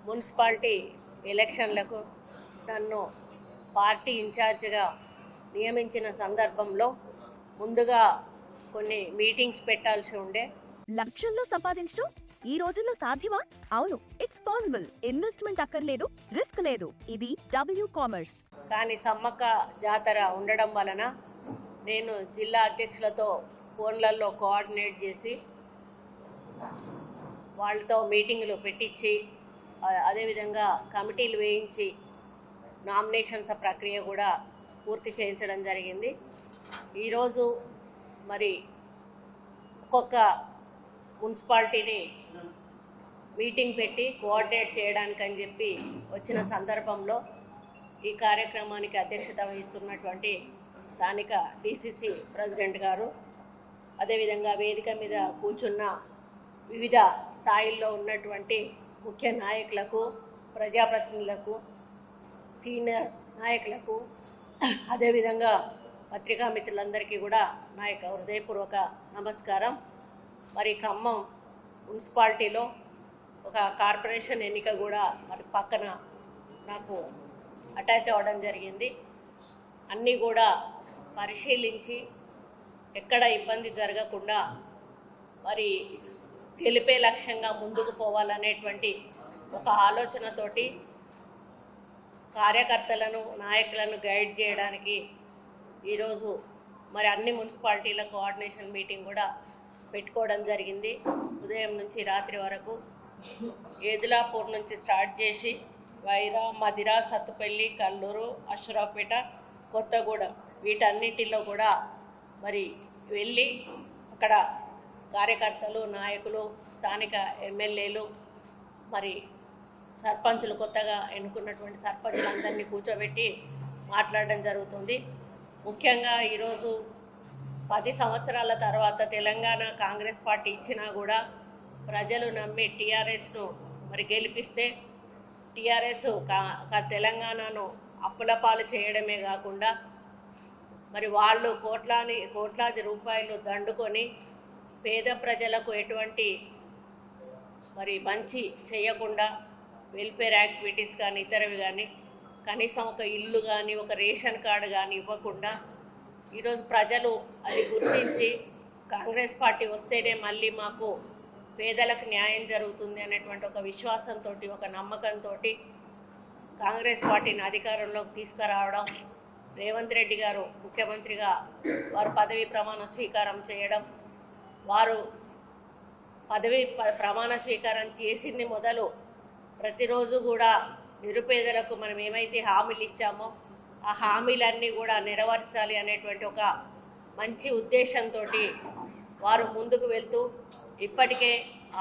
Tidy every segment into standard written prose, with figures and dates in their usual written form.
Municipality ఎలక్షన్లకు నన్ను party ఇన్ఛార్జిగా నియమించిన సందర్భంలో ముందుగా కొన్ని మీటింగ్స్ పెట్టాల్సి ఉండే. లక్షల్లో సంపాదించడం ఈ రోజుల్లో సాధ్యమా? అవును, ఇట్స్ పాసిబుల్. ఇన్వెస్ట్మెంట్ అక్కర్లేదు, రిస్క్ లేదు. ఇది W కామర్స్. కానీ సమ్మక్క జాతర ఉండడం వలన నేను జిల్లా అధ్యక్షులతో ఫోన్లలో కోఆర్డినేట్ చేసి వాళ్ళతో మీటింగులు పెట్టించి అదేవిధంగా కమిటీలు వేయించి నామినేషన్స్ ప్రక్రియ కూడా పూర్తి చేయించడం జరిగింది. ఈరోజు మరి ఒక్కొక్క మున్సిపాలిటీని మీటింగ్ పెట్టి కోఆర్డినేట్ చేయడానికి అని చెప్పి వచ్చిన సందర్భంలో ఈ కార్యక్రమానికి అధ్యక్షత వహిస్తున్నటువంటి స్థానిక DCC ప్రెసిడెంట్ గారు, అదేవిధంగా వేదిక మీద కూర్చున్న వివిధ స్థాయిల్లో ఉన్నటువంటి ముఖ్య నాయకులకు, ప్రజాప్రతినిధులకు, సీనియర్ నాయకులకు, అదేవిధంగా పత్రికా మిత్రులందరికీ కూడా నా యొక్క హృదయపూర్వక నమస్కారం. మరి ఖమ్మం మున్సిపాలిటీలో ఒక కార్పొరేషన్ ఎన్నిక కూడా మరి పక్కన నాకు అటాచ్ అవ్వడం జరిగింది. అన్నీ కూడా పరిశీలించి ఎక్కడ ఇబ్బంది జరగకుండా మరి గెలిపే లక్ష్యంగా ముందుకు పోవాలనేటువంటి ఒక ఆలోచనతోటి కార్యకర్తలను, నాయకులను గైడ్ చేయడానికి ఈరోజు మరి అన్ని మున్సిపాలిటీల కోఆర్డినేషన్ మీటింగ్ కూడా పెట్టుకోవడం జరిగింది. ఉదయం నుంచి రాత్రి వరకు ఏదులాపూర్ నుంచి స్టార్ట్ చేసి వైరా, మదిర, సత్తుపల్లి, కల్లూరు, అశ్వరావుపేట, కొత్తగూడెం వీటన్నిటిలో కూడా మరి వెళ్ళి అక్కడ కార్యకర్తలు, నాయకులు, స్థానిక ఎమ్మెల్యేలు, మరి సర్పంచులు, కొత్తగా ఎన్నుకున్నటువంటి సర్పంచులందరినీ కూర్చోబెట్టి మాట్లాడడం జరుగుతుంది. ముఖ్యంగా ఈరోజు 10 సంవత్సరాల తర్వాత తెలంగాణ కాంగ్రెస్ పార్టీ ఇచ్చినా కూడా ప్రజలు నమ్మి టీఆర్ఎస్ను మరి గెలిపిస్తే టీఆర్ఎస్ తెలంగాణను అప్పులపాలు చేయడమే కాకుండా మరి వాళ్ళు కోట్లాది రూపాయలు దండుకొని పేద ప్రజలకు ఎటువంటి మరి మంచి చేయకుండా వెల్ఫేర్ యాక్టివిటీస్ కానీ ఇతరవి కానీ కనీసం ఒక ఇల్లు కానీ ఒక రేషన్ కార్డు కానీ ఇవ్వకుండా ఈరోజు ప్రజలు అది గుర్తించి కాంగ్రెస్ పార్టీ వస్తేనే మళ్ళీ మాకు పేదలకు న్యాయం జరుగుతుంది అనేటువంటి ఒక విశ్వాసంతో, ఒక నమ్మకంతో కాంగ్రెస్ పార్టీని అధికారంలోకి తీసుకురావడం, రేవంత్ రెడ్డి గారు ముఖ్యమంత్రిగా వారు పదవీ ప్రమాణ స్వీకారం చేయడం, వారు పదవీ ప్రమాణ స్వీకారం చేసింది మొదలు ప్రతిరోజు కూడా నిరుపేదలకు మనం ఏమైతే హామీలు ఇచ్చామో ఆ హామీలన్నీ కూడా నెరవేర్చాలి అనేటువంటి ఒక మంచి ఉద్దేశంతో వారు ముందుకు వెళ్తూ ఇప్పటికే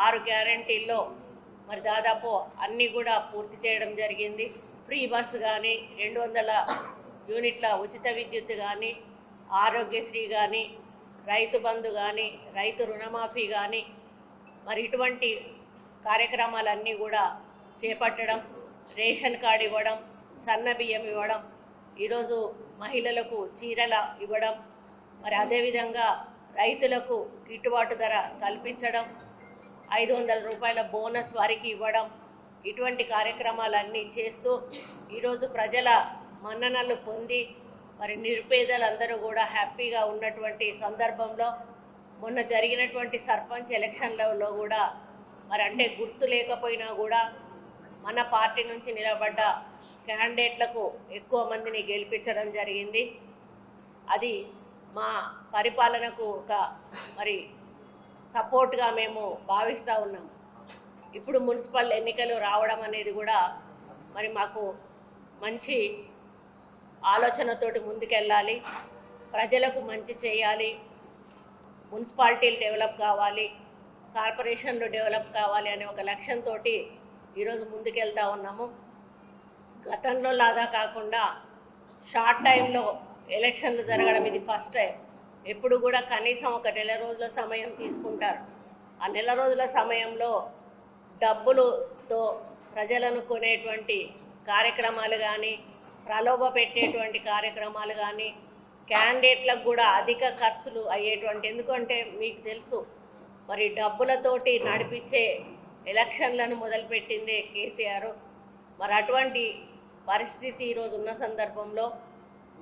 6 గ్యారంటీల్లో మరి దాదాపు అన్నీ కూడా పూర్తి చేయడం జరిగింది. ఫ్రీ బస్సు కానీ, 200 యూనిట్ల ఉచిత విద్యుత్ కానీ, ఆరోగ్యశ్రీ కానీ, రైతు బంధు కానీ, రైతు రుణమాఫీ కానీ మరి ఇటువంటి కార్యక్రమాలన్నీ కూడా చేపట్టడం, రేషన్ కార్డు ఇవ్వడం, సన్న బియ్యం ఇవ్వడం, ఈరోజు మహిళలకు చీరల ఇవ్వడం, మరి అదేవిధంగా రైతులకు గిట్టుబాటు ధర కల్పించడం, 500 రూపాయల బోనస్ వారికి ఇవ్వడం, ఇటువంటి కార్యక్రమాలన్నీ చేస్తూ ఈరోజు ప్రజల మన్ననలు పొంది మరి నిరుపేదలందరూ కూడా హ్యాపీగా ఉన్నటువంటి సందర్భంలో మొన్న జరిగినటువంటి సర్పంచ్ ఎలక్షన్లలో కూడా మరి అంటే గుర్తు లేకపోయినా కూడా మన పార్టీ నుంచి నిలబడ్డ క్యాండిడేట్లకు ఎక్కువ మందిని గెలిపించడం జరిగింది. అది మా పరిపాలనకు ఒక మరి సపోర్ట్గా మేము భావిస్తూ ఉన్నాం. ఇప్పుడు మున్సిపల్ ఎన్నికలు రావడం అనేది కూడా మరి మాకు మంచి ఆలోచనతోటి ముందుకెళ్ళాలి, ప్రజలకు మంచి చేయాలి, మున్సిపాలిటీలు డెవలప్ కావాలి, కార్పొరేషన్లు డెవలప్ కావాలి అనే ఒక లక్ష్యంతో ఈరోజు ముందుకెళ్తూ ఉన్నాము. గతంలో లాగా కాకుండా షార్ట్ టైంలో ఎలక్షన్లు జరగడం ఇది ఫస్ట్ టైం. ఎప్పుడు కూడా కనీసం ఒక 1 నెల రోజుల సమయం తీసుకుంటారు. ఆ 1 నెల రోజుల సమయంలో డబ్బులతో ప్రజలను కొనేటువంటి కార్యక్రమాలు కానీ, ప్రలోభ పెట్టేటువంటి కార్యక్రమాలు కానీ, క్యాండిడేట్లకు కూడా అధిక ఖర్చులు అయ్యేటువంటి, ఎందుకంటే మీకు తెలుసు మరి డబ్బులతోటి నడిపించే ఎలక్షన్లను మొదలుపెట్టిందే కేసీఆర్. మరి అటువంటి పరిస్థితి ఈరోజు ఉన్న సందర్భంలో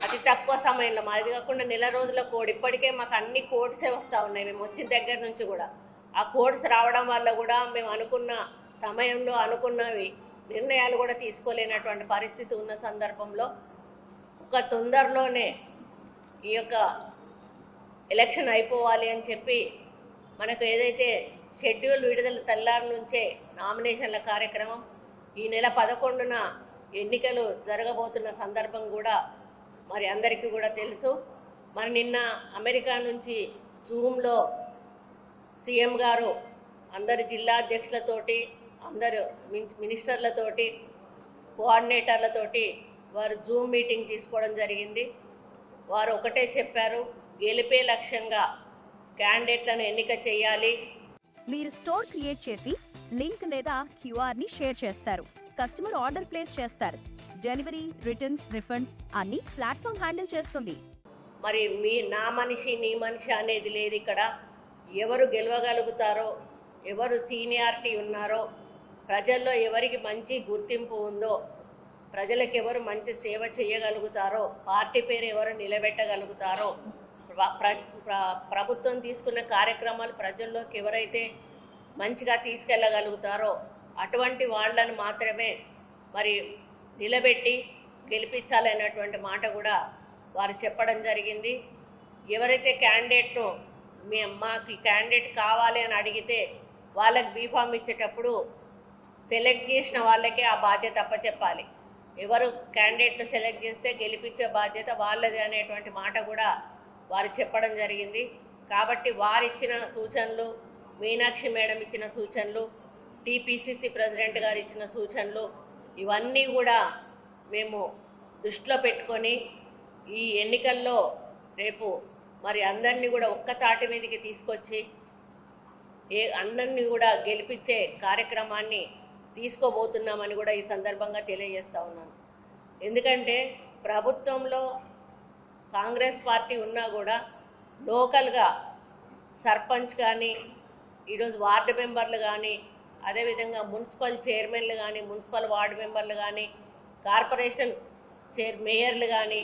అతి తక్కువ సమయంలో మాది కాకుండా నెల రోజుల కోడ్ ఇప్పటికే మాకు అన్ని కోడ్సే వస్తూ ఉన్నాయి. మేము వచ్చిన దగ్గర నుంచి కూడా ఆ కోడ్స్ రావడం వల్ల కూడా మేము అనుకున్న సమయంలో అనుకున్నవి నిర్ణయాలు కూడా తీసుకోలేనటువంటి పరిస్థితి ఉన్న సందర్భంలో ఒక తొందరలోనే ఈ యొక్క ఎలక్షన్ అయిపోవాలి అని చెప్పి మనకు ఏదైతే షెడ్యూల్ విడుదల తెల్లారి నుంచే నామినేషన్ల కార్యక్రమం ఈ నెల 11న ఎన్నికలు జరగబోతున్న సందర్భం కూడా మరి అందరికీ కూడా తెలుసు. మరి నిన్న అమెరికా నుంచి జూమ్లో సీఎం గారు అందరు జిల్లా అధ్యక్షులతోటి అందరు మినిస్టర్లతోటి కోఆర్డినేటర్లతోటి వారు జూమ్ మీటింగ్ తీసుకోవడం జరిగింది. వారు ఒకటే చెప్పారు, గెలిపే లక్ష్యంగా క్యాండిడేట్లను ఎన్నిక చేయాలి. మీరు స్టోర్ క్రియేట్ చేసి లింక్ లేదా క్యూఆర్ని షేర్ చేస్తారు. కస్టమర్ ఆర్డర్ ప్లేస్ చేస్తారు. డెలివరీ, రిటర్న్స్, రిఫండ్స్ అన్ని ప్లాట్ఫామ్ హ్యాండిల్ చేస్తుంది. మరి నా మనిషి నీ మనిషి అనేది లేదు. ఇక్కడ ఎవరు గెలవగలుగుతారో, ఎవరు సీనియారిటీ ఉన్నారో, ప్రజల్లో ఎవరికి మంచి గుర్తింపు ఉందో, ప్రజలకు ఎవరు మంచి సేవ చేయగలుగుతారో, పార్టీ పేరు ఎవరు నిలబెట్టగలుగుతారో, ప్రభుత్వం తీసుకున్న కార్యక్రమాలు ప్రజల్లోకి ఎవరైతే మంచిగా తీసుకెళ్ళగలుగుతారో అటువంటి వాళ్ళని మాత్రమే మరి నిలబెట్టి గెలిపించాలనేటువంటి మాట కూడా వారు చెప్పడం జరిగింది. ఎవరైతే క్యాండిడేట్ను మాకు క్యాండిడేట్ కావాలి అని అడిగితే వాళ్ళకి బీఫామ్ ఇచ్చేటప్పుడు సెలెక్ట్ చేసిన వాళ్ళకే ఆ బాధ్యత అప్పచెప్పాలి. ఎవరు క్యాండిడేట్ను సెలెక్ట్ చేస్తే గెలిపించే బాధ్యత వాళ్ళది అనేటువంటి మాట కూడా వారు చెప్పడం జరిగింది. కాబట్టి వారు ఇచ్చిన సూచనలు, మీనాక్షి మేడం ఇచ్చిన సూచనలు, టీపీసీసీ ప్రెసిడెంట్ గారు ఇచ్చిన సూచనలు ఇవన్నీ కూడా మేము దృష్టిలో పెట్టుకొని ఈ ఎన్నికల్లో రేపు మరి అందరినీ కూడా ఒక్క తాటి మీదకి తీసుకొచ్చి అందరినీ కూడా గెలిపించే కార్యక్రమాన్ని తీసుకోబోతున్నామని కూడా ఈ సందర్భంగా తెలియజేస్తూ ఉన్నాను. ఎందుకంటే ప్రభుత్వంలో కాంగ్రెస్ పార్టీ ఉన్నా కూడా లోకల్గా సర్పంచ్ కానీ, ఈరోజు వార్డు మెంబర్లు కానీ, అదేవిధంగా మున్సిపల్ చైర్మన్లు కానీ, మున్సిపల్ వార్డు మెంబర్లు కానీ, కార్పొరేషన్ మేయర్లు కానీ,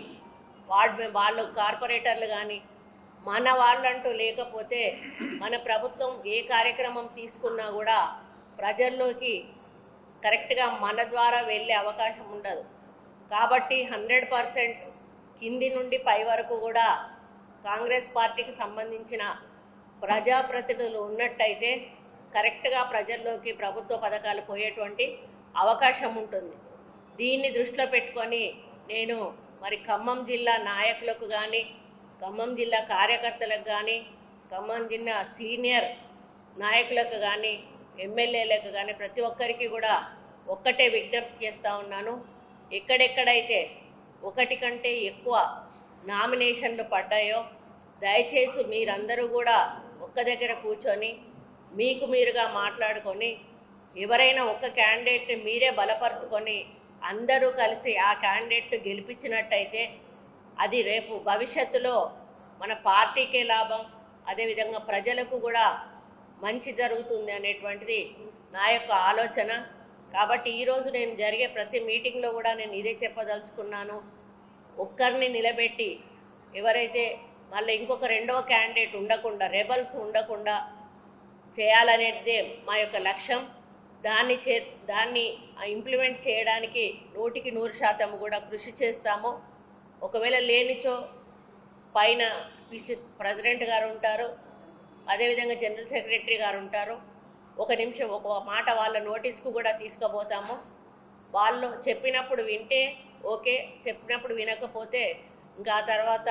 వాళ్ళు కార్పొరేటర్లు కానీ, మన వాళ్ళంటూ లేకపోతే మన ప్రభుత్వం ఏ కార్యక్రమం తీసుకున్నా కూడా ప్రజల్లోకి కరెక్ట్గా మన ద్వారా వెళ్ళే అవకాశం ఉండదు. కాబట్టి 100% కింది నుండి పై వరకు కూడా కాంగ్రెస్ పార్టీకి సంబంధించిన ప్రజాప్రతినిధులు ఉన్నట్టయితే కరెక్ట్గా ప్రజల్లోకి ప్రభుత్వ పథకాలు పోయేటువంటి అవకాశం ఉంటుంది. దీన్ని దృష్టిలో పెట్టుకొని నేను మరి ఖమ్మం జిల్లా నాయకులకు కానీ, ఖమ్మం జిల్లా కార్యకర్తలకు కానీ, ఖమ్మం జిల్లా సీనియర్ నాయకులకు కానీ, ఎమ్మెల్యేలకు కానీ ప్రతి ఒక్కరికి కూడా ఒక్కటే విజ్ఞప్తి చేస్తూ ఉన్నాను. ఎక్కడెక్కడైతే ఒకటి కంటే ఎక్కువ నామినేషన్లు పడ్డాయో దయచేసి మీరందరూ కూడా ఒక్క దగ్గర కూర్చొని మీకు మీరుగా మాట్లాడుకొని ఎవరైనా ఒక క్యాండిడేట్ని మీరే బలపరుచుకొని అందరూ కలిసి ఆ క్యాండిడేట్ గెలిపించినట్టయితే అది రేపు భవిష్యత్తులో మన పార్టీకే లాభం, అదేవిధంగా ప్రజలకు కూడా మంచి జరుగుతుంది అనేటువంటిది నా యొక్క ఆలోచన. కాబట్టి ఈరోజు నేను జరిగే ప్రతి మీటింగ్లో కూడా నేను ఇదే చెప్పదలుచుకున్నాను. ఒక్కరిని నిలబెట్టి ఎవరైతే మళ్ళీ ఇంకొక రెండవ క్యాండిడేట్ ఉండకుండా, రెబల్స్ ఉండకుండా చేయాలనేదే మా యొక్క లక్ష్యం. దాన్ని ఇంప్లిమెంట్ చేయడానికి 100% కూడా కృషి చేస్తాము. ఒకవేళ లేనిచో పైన ప్రెసిడెంట్ గారు ఉంటారు, అదేవిధంగా జనరల్ సెక్రటరీ గారు ఉంటారు. ఒక నిమిషం ఒక మాట వాళ్ళ నోటీస్కు కూడా తీసుకుపోతాము. వాళ్ళు చెప్పినప్పుడు వింటే ఓకే, చెప్పినప్పుడు వినకపోతే ఇంకా తర్వాత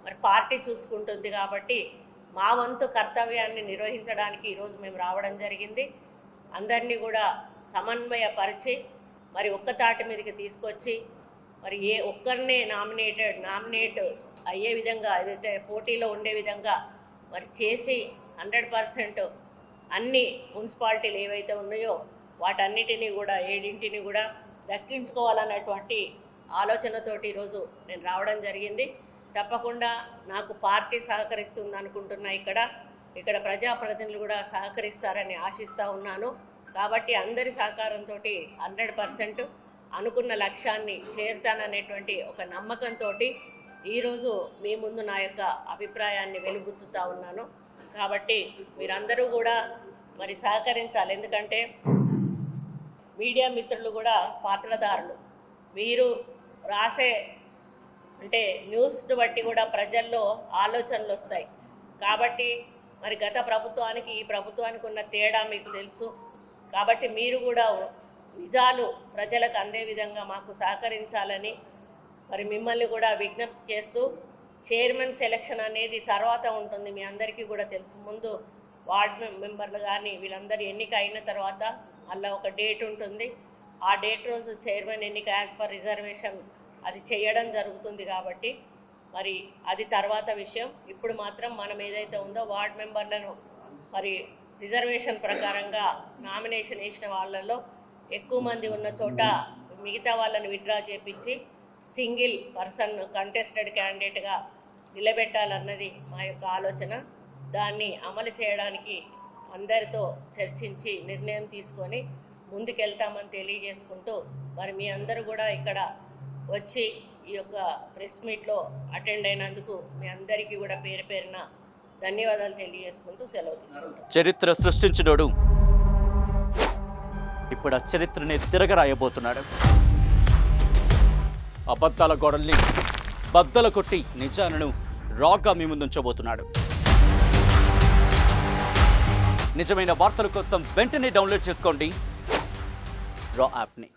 మరి పార్టీ చూసుకుంటుంది. కాబట్టి మా వంతు కర్తవ్యాన్ని నిర్వహించడానికి ఈరోజు మేము రావడం జరిగింది. అందరినీ కూడా సమన్వయపరిచి మరి ఒక్క తాటి మీదకి తీసుకొచ్చి మరి ఏ ఒక్కరినే నామినేట్ అయ్యే విధంగా ఏదైతే పోటీలో ఉండే విధంగా మరి చేసి 100% అన్ని మున్సిపాలిటీలు ఏవైతే ఉన్నాయో వాటన్నిటినీ కూడా 7 కూడా దక్కించుకోవాలన్నటువంటి ఆలోచనతోటి ఈరోజు నేను రావడం జరిగింది. తప్పకుండా నాకు పార్టీ సహకరిస్తుంది అనుకుంటున్నా. ఇక్కడ ప్రజాప్రతినిధులు కూడా సహకరిస్తారని ఆశిస్తూ ఉన్నాను. కాబట్టి అందరి సహకారంతో 100% అనుకున్న లక్ష్యాన్ని చేరుతాననేటువంటి ఒక నమ్మకంతో ఈరోజు మీ ముందు నా యొక్క అభిప్రాయాన్ని వెలుబుచ్చుతా ఉన్నాను. కాబట్టి మీరందరూ కూడా మరి సహకరించాలి. ఎందుకంటే మీడియా మిత్రులు కూడా పాత్రదారులు. మీరు రాసే అంటే న్యూస్ బట్టి కూడా ప్రజల్లో ఆలోచనలు వస్తాయి. కాబట్టి మరి గత ప్రభుత్వానికి ఈ ప్రభుత్వానికి ఉన్న తేడా మీకు తెలుసు. కాబట్టి మీరు కూడా నిజాలు ప్రజలకు అందే విధంగా మాకు సహకరించాలని మరి మిమ్మల్ని కూడా విజ్ఞప్తి చేస్తూ, చైర్మన్ సెలక్షన్ అనేది తర్వాత ఉంటుంది. మీ అందరికీ కూడా తెలుసు. ముందు వార్డ్ మెంబర్లు కానీ వీళ్ళందరూ ఎన్నిక అయిన తర్వాత అలా ఒక డేట్ ఉంటుంది. ఆ డేట్ రోజు చైర్మన్ ఎన్నిక యాజ్ పర్ రిజర్వేషన్ అది చేయడం జరుగుతుంది. కాబట్టి మరి అది తర్వాత విషయం. ఇప్పుడు మాత్రం మనం ఏదైతే ఉందో వార్డ్ మెంబర్లను మరి రిజర్వేషన్ ప్రకారంగా నామినేషన్ వేసిన వాళ్ళల్లో ఎక్కువ మంది ఉన్న చోట మిగతా వాళ్ళని విత్డ్రా చేపించి సింగిల్ పర్సన్ కంటెస్టెడ్ క్యాండిడేట్గా నిలబెట్టాలన్నది మా యొక్క ఆలోచన. దాన్ని అమలు చేయడానికి అందరితో చర్చించి నిర్ణయం తీసుకొని ముందుకెళ్తామని తెలియజేసుకుంటూ, మరి మీ అందరూ కూడా ఇక్కడ వచ్చి ఈ యొక్క ప్రెస్ మీట్లో అటెండ్ అయినందుకు మీ అందరికీ కూడా పేరు పేరున ధన్యవాదాలు తెలియజేసుకుంటూ సెలవు తీసుకుంటాం. చరిత్ర సృష్టించినోడు ఇప్పుడు ఆ చరిత్రని తిరగరాయబోతున్నాడు. అబద్ధాల గోడల్ని బద్దలు కొట్టి నిజాలను రాగా మీ ముందుంచబోతున్నాడు. నిజమైన వార్తల కోసం వెంటనే డౌన్లోడ్ చేసుకోండి రా యాప్ని.